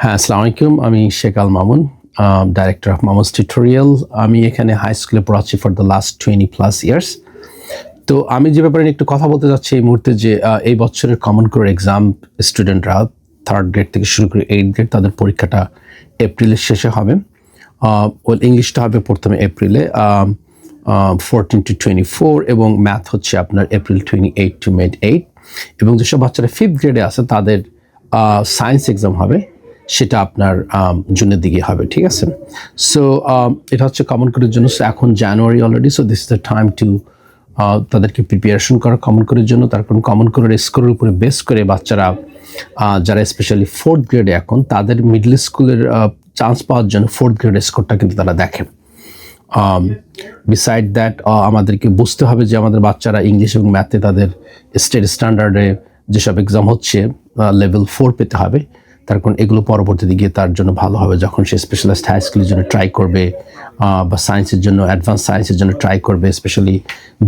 হ্যাঁ, আসসালামু আলাইকুম। আমি Sheikh Al Mamun, director of Mamun's tutorial. আমি এখানে হাই স্কুলে পড়াচ্ছি ফর দ্য লাস্ট 20+ ইয়ার্স। তো আমি যে ব্যাপারে একটু কথা বলতে যাচ্ছি এই মুহূর্তে যে এই বছরের কমন কোর এক্সাম স্টুডেন্টরা 3rd গ্রেড থেকে শুরু করে 8th গ্রেড তাদের পরীক্ষাটা এপ্রিলের শেষে হবে। ইংলিশটা হবে প্রথমে এপ্রিলে 14 to 24 এবং ম্যাথ হচ্ছে আপনার এপ্রিল 28 to May 8। এবং যেসব বাচ্চারা 5th গ্রেডে আছে তাদের সায়েন্স এক্সাম হবে, সেটা আপনার জুনের দিকে হবে, ঠিক আছে? সো এটা হচ্ছে কমন কোরের জন্য। সো এখন January already, so this is the time to তাদেরকে প্রিপারেশন করা কমন কোরের জন্য। তার কারণ কমন কোরের স্কোরের উপরে বেস করে বাচ্চারা যারা স্পেশালি 4th গ্রেডে এখন তাদের মিডল স্কুলের চান্স পাওয়ার জন্য 4th গ্রেডের স্কোরটা কিন্তু তারা দেখে। বিসাইড দ্যাট আমাদেরকে বুঝতে হবে যে আমাদের বাচ্চারা ইংলিশ এবং ম্যাথে তাদের স্টেট স্ট্যান্ডার্ডে যেসব এক্সাম হচ্ছে লেভেল 4 পেতে হবে। তার কারণ এগুলো পরবর্তীতে গিয়ে তার জন্য ভালো হবে যখন সে স্পেশালাইজড হাই স্কুলের জন্য ট্রাই করবে বা সায়েন্সের জন্য, অ্যাডভান্স সায়েন্সের জন্য ট্রাই করবে। স্পেশালি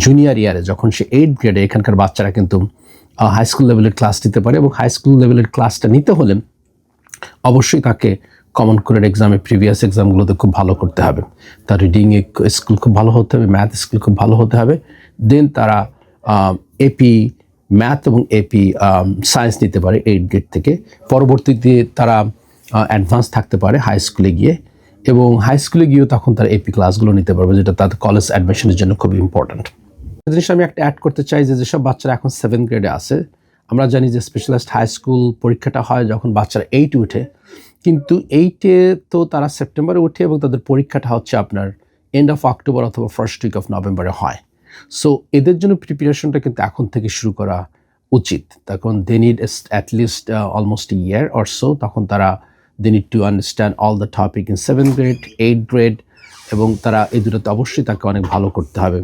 জুনিয়র ইয়ারে যখন সে 8th গ্রেডে, এখানকার বাচ্চারা কিন্তু হাই স্কুল লেভেলের ক্লাস নিতে পারে এবং হাই স্কুল লেভেলের ক্লাসটা নিতে হলে অবশ্যই তাকে কমন কোরের এক্সামে প্রিভিয়াস এক্সামগুলোতে খুব ভালো করতে হবে। তার রিডিংয়ে স্কুল খুব ভালো হতে হবে, ম্যাথ স্কুল খুব ভালো হতে হবে। দেন তারা এপি ম্যাথ এবং এপি সায়েন্স নিতে পারে 8th গ্রেড থেকে। পরবর্তীতে তারা অ্যাডভান্স থাকতে পারে হাই স্কুলে গিয়ে, এবং হাই স্কুলে গিয়েও তখন তারা এপি ক্লাসগুলো নিতে পারবে, যেটা তাদের কলেজ অ্যাডমিশনের জন্য খুব ইম্পর্ট্যান্ট। জিনিস আমি একটা অ্যাড করতে চাই যে যেসব বাচ্চারা এখন 7th গ্রেডে আছে, আমরা জানি যে স্পেশালাইজড হাই স্কুল পরীক্ষাটা হয় যখন বাচ্চারা 8 উঠে, কিন্তু 8-এ তো তারা সেপ্টেম্বরে উঠে এবং তাদের পরীক্ষাটা হচ্ছে আপনার এন্ড অফ অক্টোবর অথবা ফার্স্ট উইক অফ নভেম্বরে হয়। সো এদের জন্য প্রিপারেশনটা কিন্তু এখন থেকে শুরু করা উচিত। তখন they need at least almost a year or so. তখন তারা they need to understand all the topic in 7th grade, 8th grade, এবং তারা এই দুটোতে অবশ্যই তাকে অনেক ভালো করতে হবে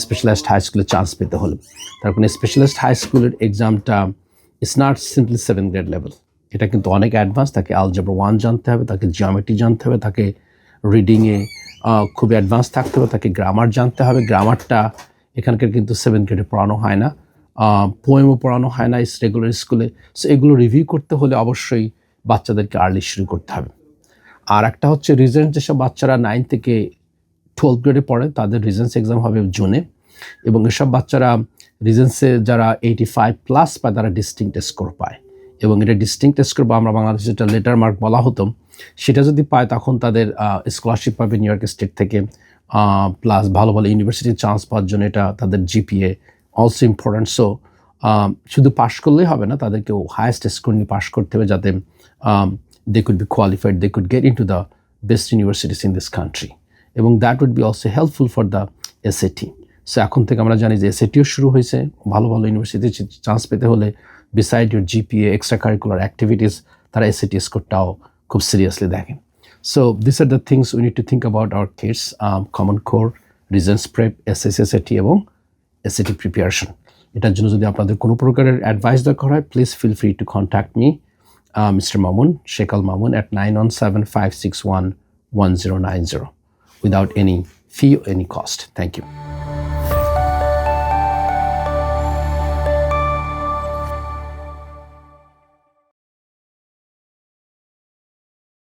স্পেশালাইজড হাই স্কুলে চান্স পেতে হলে। তার কারণে স্পেশালাইজড হাই স্কুলের এক্সামটা it's not simply 7th grade level, এটা কিন্তু অনেক অ্যাডভান্স। তাকে আলজেব্রা 1 জানতে হবে, তাকে জিওমেট্রি জানতে হবে, তাকে রিডিংয়ে খুব অ্যাডভান্স থাকতে হবে, তাকে গ্রামার জানতে হবে। গ্রামারটা এখানকার কিন্তু 7th গ্রেডে পড়ানো হয় না, পোয়েমও পড়ানো হয় না রেগুলার স্কুলে। সো এগুলো রিভিউ করতে হলে অবশ্যই বাচ্চাদেরকে আর্লি শুরু করতে হবে। আর একটা হচ্ছে রিজেন্স, যেসব বাচ্চারা 9 থেকে 12th গ্রেডে পড়ে তাদের রিজেন্স এক্সাম হবে জুনে, এবং এসব বাচ্চারা রিজেন্সে যারা 85+ পায় তারা ডিস্টিংক্ট স্কোর পায়, এবং এটা ডিস্টিংক্ট স্কোর বা আমরা বাংলাদেশে যেটা লেটার মার্ক বলা হতো, সেটা যদি পায় তখন তাদের স্কলারশিপ পাবে নিউ ইয়র্ক স্টেট থেকে, প্লাস ভালো ভালো ইউনিভার্সিটির চান্স পাওয়ার জন্য এটা তাদের জিপিএ অলসো ইম্পর্ট্যান্ট। সো শুধু পাশ করলেই হবে না, তাদেরকেও হায়েস্ট স্কোর নিয়ে পাশ করতে হবে যাতে they could be qualified, they could get into the best universities in this country, এবং that would be also helpful for the SAT. So এখন থেকে আমরা জানি যে এসএটিও শুরু হয়েছে। ভালো ভালো ইউনিভার্সিটিতে চান্স পেতে হলে beside your GPA, extra curricular activities, তারা SAT স্কোরটাও খুব সিরিয়াসলি দেখেন। So this are the things we need to think about our kids, common core, regents prep, SSSAT এবং SAT প্রিপারেশন। এটার জন্য যদি আপনাদের কোনো প্রকারের অ্যাডভাইস দরকার হয়, please feel free to contact me, mister Mamun, Sheikh Al Mamun, at 917-561-1090 without any fee or any cost. Thank you.